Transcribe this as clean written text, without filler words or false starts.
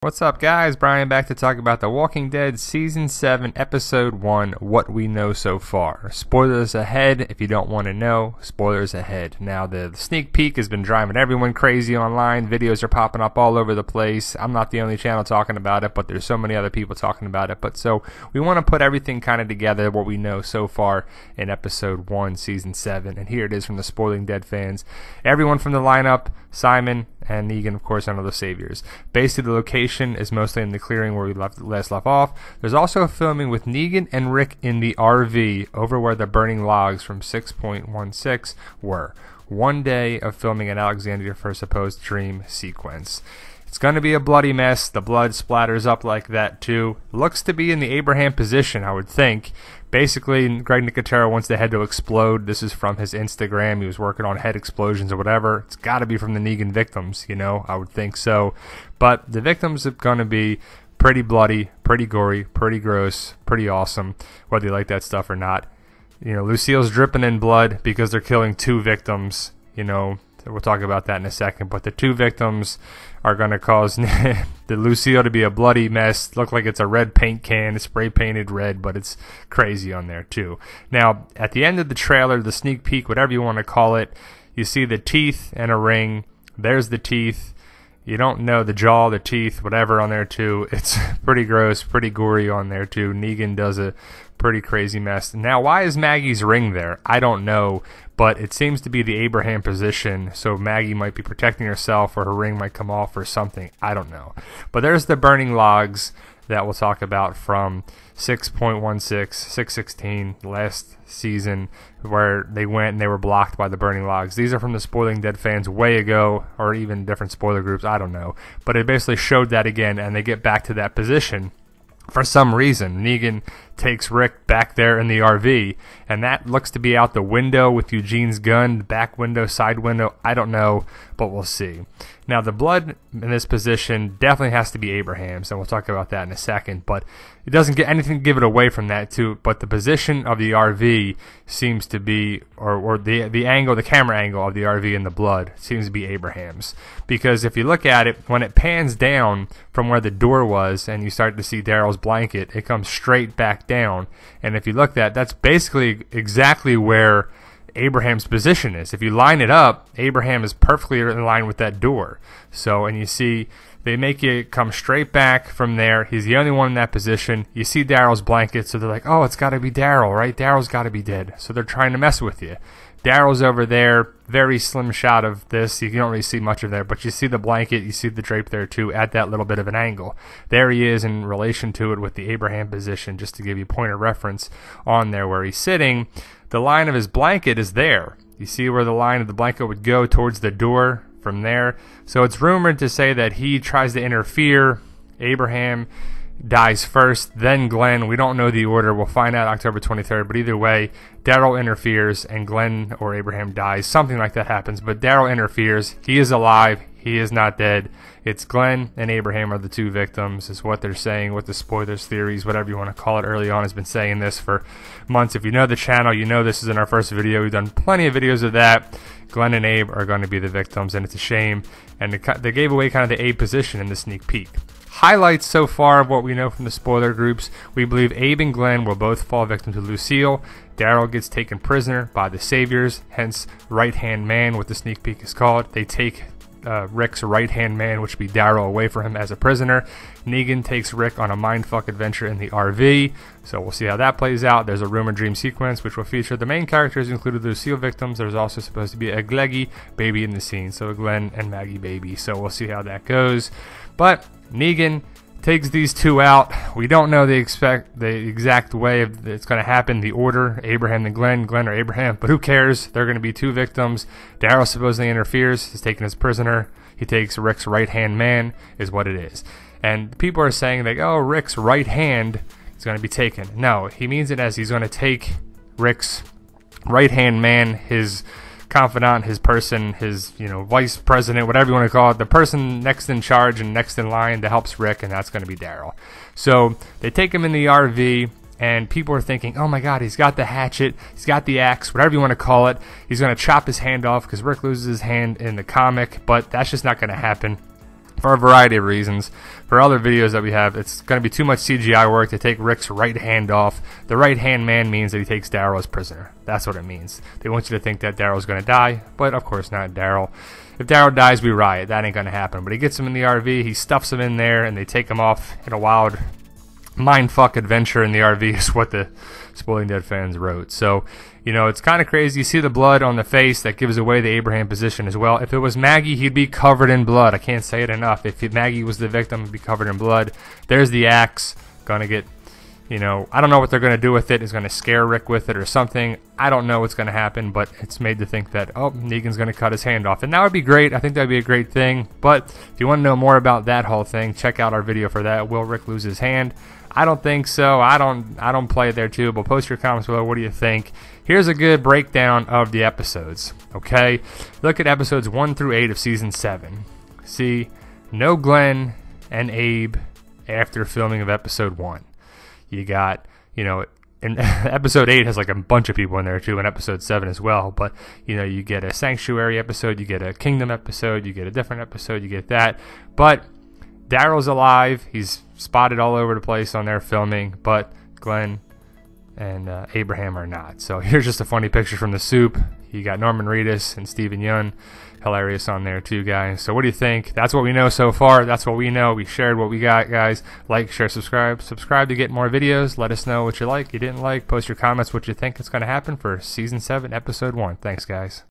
What's up, guys? Brian back to talk about The Walking Dead Season 7, Episode 1, What We Know So Far. Spoilers ahead if you don't want to know. Spoilers ahead. Now, the sneak peek has been driving everyone crazy online. Videos are popping up all over the place. I'm not the only channel talking about it, but there's so many other people talking about it. But so, we want to put everything kind of together, what we know so far in Episode 1, Season 7. And here it is from the Spoiling Dead fans. Everyone from the lineup, Simon and Negan, of course, are the saviors. Basically, the location is mostly in the clearing where we last left off. There's also filming with Negan and Rick in the RV over where the burning logs from 6.16 were. 1 day of filming in Alexandria for a supposed dream sequence. It's going to be a bloody mess. The blood splatters up like that too. Looks to be in the Abraham position, I would think. Basically, Greg Nicotero wants the head to explode. This is from his Instagram. He was working on head explosions or whatever. It's got to be from the Negan victims, you know. I would think so. But the victims are going to be pretty bloody, pretty gory, pretty gross, pretty awesome, whether you like that stuff or not. You know, Lucille's dripping in blood because they're killing 2 victims, you know. We'll talk about that in a second. But the 2 victims are going to cause the Lucille to be a bloody mess. Look like it's a red paint can. It's spray painted red, but it's crazy on there too. Now, at the end of the trailer, the sneak peek, whatever you want to call it, you see the teeth and a ring. There's the teeth. You don't know the jaw, the teeth, whatever on there too. It's pretty gross, pretty gory on there too. Negan does a pretty crazy mess. Now, why is Maggie's ring there? I don't know, but it seems to be the Abraham position, so Maggie might be protecting herself or her ring might come off or something. I don't know. But there's the burning logs that we'll talk about from 6.16, 616, last season, where they went and they were blocked by the burning logs. These are from the Spoiling Dead fans way ago, or even different spoiler groups, I don't know. But it basically showed that again, and they get back to that position. For some reason, Negan takes Rick back there in the RV, and that looks to be out the window with Eugene's gun, back window, side window, I don't know, but we'll see. Now, the blood in this position definitely has to be Abraham's, and we'll talk about that in a second, but it doesn't get anything to give it away from that, too, but the position of the RV seems to be, or the angle, the camera angle of the RV and the blood seems to be Abraham's, because if you look at it, when it pans down from where the door was, and you start to see Daryl's blanket, it comes straight back down, and if you look at that's basically exactly where Abraham's position is. If you line it up, Abraham is perfectly in line with that door. So, and you see they make it come straight back from there. He's the only one in that position. You see Daryl's blanket, so they're like, oh, it's got to be Daryl, right? Daryl's got to be dead. So they're trying to mess with you. Daryl's over there, very slim shot of this. You don't really see much of there, but you see the blanket, you see the drape there too, at that little bit of an angle. There he is in relation to it with the Abraham position, just to give you a point of reference on there where he's sitting. The line of his blanket is there. You see where the line of the blanket would go towards the door from there. So it's rumored to say that he tries to interfere. Abraham dies first, then Glenn. We don't know the order. We'll find out October 23rd. But either way, Daryl interferes and Glenn or Abraham dies. Something like that happens. But Daryl interferes. He is alive. He is not dead. It's Glenn and Abraham are the 2 victims, is what they're saying, what the spoilers, theories, whatever you want to call it, early on has been saying this for months. If you know the channel, you know this is in our first video. We've done plenty of videos of that. Glenn and Abe are going to be the victims, and it's a shame. And they gave away kind of the Abe position in the sneak peek. Highlights so far of what we know from the spoiler groups. We believe Abe and Glenn will both fall victim to Lucille. Daryl gets taken prisoner by the Saviors, hence right-hand man, what the sneak peek is called. They take Rick's right-hand man, which would be Daryl, away from him as a prisoner. Negan takes Rick on a mindfuck adventure in the RV, so we'll see how that plays out. There's a rumor dream sequence, which will feature the main characters, including the Lucille victims. There's also supposed to be a Gleggy baby in the scene, so a Glenn and Maggie baby, so we'll see how that goes. But Negan takes these 2 out. We don't know the exact way it's going to happen, the order, Abraham and Glenn or Abraham, but who cares? They're going to be 2 victims. Daryl supposedly interferes. He's taken as prisoner. He takes Rick's right-hand man, is what it is. And people are saying, like, oh, Rick's right hand is going to be taken. No, he means it as he's going to take Rick's right-hand man, his confidant, his person, his, vice president, whatever you want to call it, the person next in charge and next in line that helps Rick, and that's going to be Daryl. So they take him in the RV, and people are thinking, oh my god, he's got the hatchet, he's got the axe, whatever you want to call it. He's going to chop his hand off because Rick loses his hand in the comic, but that's just not going to happen. for a variety of reasons. For other videos that we have, it's going to be too much CGI work to take Rick's right hand off. The right hand man means that he takes Daryl as prisoner. That's what it means. They want you to think that Daryl's going to die, but of course not Daryl. If Daryl dies, we riot. That ain't going to happen. But he gets him in the RV, he stuffs him in there, and they take him off in a wild mindfuck adventure in the RV is what the Spoiling Dead fans wrote. So, you know, it's kind of crazy. You see the blood on the face. That gives away the Abraham position as well. If it was Maggie, he'd be covered in blood. I can't say it enough. If Maggie was the victim, he'd be covered in blood. There's the axe. Gonna get, you know, I don't know what they're going to do with it. Is going to scare Rick with it or something. I don't know what's going to happen, but it's made to think that, oh, Negan's going to cut his hand off. And that would be great. I think that would be a great thing. But if you want to know more about that whole thing, check out our video for that. Will Rick lose his hand? I don't think so. I don't play it there too, but post your comments below. What do you think? Here's a good breakdown of the episodes, okay? Look at episodes 1 through 8 of season 7. See, no Glenn and Abe after filming of episode 1. You got, you know, and episode 8 has like a bunch of people in there too, and episode 7 as well. But, you know, you get a Sanctuary episode, you get a Kingdom episode, you get a different episode, you get that. But Daryl's alive. He's spotted all over the place on their filming, but Glenn and Abraham are not. So here's just a funny picture from the soup. You got Norman Reedus and Steven Yeun. Hilarious on there too, guys. So what do you think? That's what we know so far. That's what we know. We shared what we got, guys. Like, share, subscribe. Subscribe to get more videos. Let us know what you like, you didn't like. Post your comments what you think is going to happen for Season 7, Episode 1. Thanks, guys.